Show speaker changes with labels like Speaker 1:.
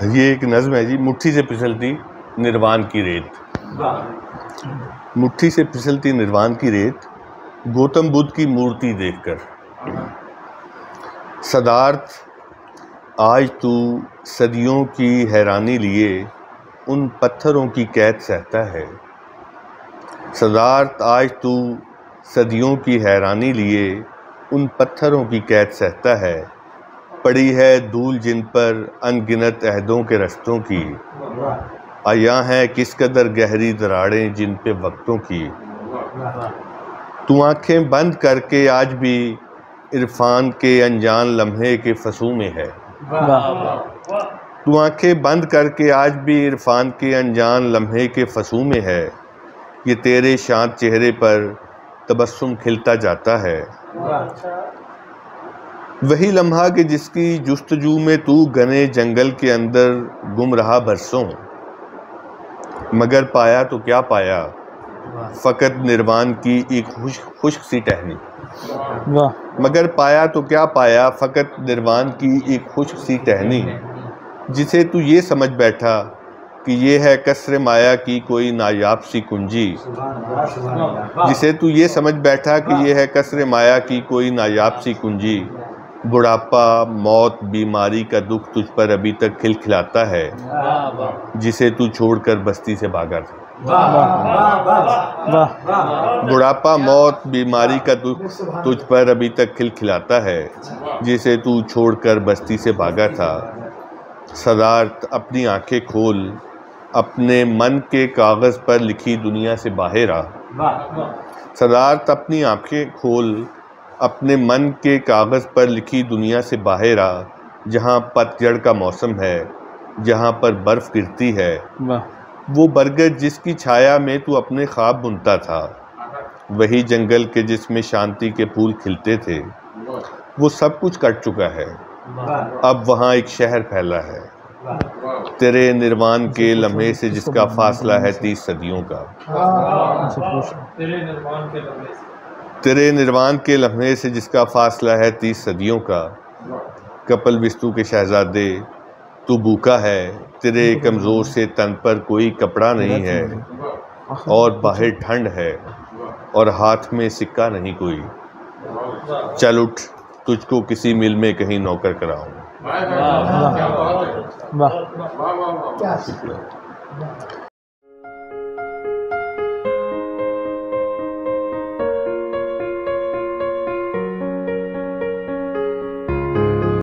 Speaker 1: یہ ایک نظم ہے جی، مٹھی سے پھسلتی نروان کی ریت۔ مٹھی سے پھسلتی نروان کی ریت، گوتم بدھ کی مورتی دیکھ کر۔ صدارتھ آج تو صدیوں کی حیرانی لیے ان پتھروں کی قید سہتا ہے۔ صدارتھ آج تو صدیوں کی حیرانی لیے ان پتھروں کی قید سہتا ہے۔ پڑی ہے دھول جن پر ان گنت عہدوں کے رستوں کی، عیاں ہیں کس قدر گہری دراڑیں جن پہ وقتوں کی۔ تو آنکھیں بند کر کے آج بھی عرفان کے انجان لمحے کے فسوں میں ہے۔ تو آنکھیں بند کر کے آج بھی عرفان کے انجان لمحے کے فسوں میں ہے۔ یہ تیرے شانت چہرے پر تبسم کھلتا جاتا ہے۔ وہی لمحہ کہ جس کی جستجو میں تو گھنے جنگل کے اندر گم رہا برسوں، مگر پایا تو کیا پایا، فقط نروان کی ایک خشک سی ٹہنی۔ مگر پایا تو کیا پایا، فقط نروان کی ایک خشک سی ٹہنی، جسے تو یہ سمجھ بیٹھا کہ یہ ہے قصر مایا کی کوئی نایاب سی کنجی۔ جسے تو یہ سمجھ بیٹھا کہ یہ ہے قصر مایا کی کوئی نایاب سی کنجی۔ بڑھاپا، موت، بیماری کا دکھ تجھ پر ابھی تک کھلکھلاتا ہے، جسے تو چھوڑ کر بستی سے بھاگا تھا۔ بڑھاپا، موت، بیماری کا دکھ تجھ پر ابھی تک کھلکھلاتا ہے، جسے تو چھوڑ کر بستی سے بھاگا تھا۔ صدارتھ اپنی آنکھیں کھول، اپنے من کے کاغذ پر لکھی دنیا سے باہر آ۔ صدارتھ اپنی آنکھیں کھول، اپنے من کے کاغذ پر لکھی دنیا سے باہر آ، جہاں پتجھڑ کا موسم ہے، جہاں پر برف گرتی ہے۔ وہ برگد جس کی چھایا میں تو اپنے خواب بنتا تھا، وہی جنگل کے جس میں شانتی کے پھول کھلتے تھے، وہ سب کچھ کٹ چکا ہے۔ اب وہاں ایک شہر پھیلا ہے، تیرے نروان کے لمحے سے جس کا فاصلہ ہے 30 صدیوں کا۔ تیرے نروان کے لمحے سے جس کا فاصلہ ہے 30 صدیوں کا۔ کپل وستو کے شہزادے تو بھوکا ہے، تیرے کمزور سے تن پر کوئی کپڑا نہیں ہے، اور باہر ٹھنڈ ہے اور ہاتھ میں سکہ نہیں کوئی۔ چل اٹھ، تجھ کو کسی مل میں کہیں نوکر کراؤں۔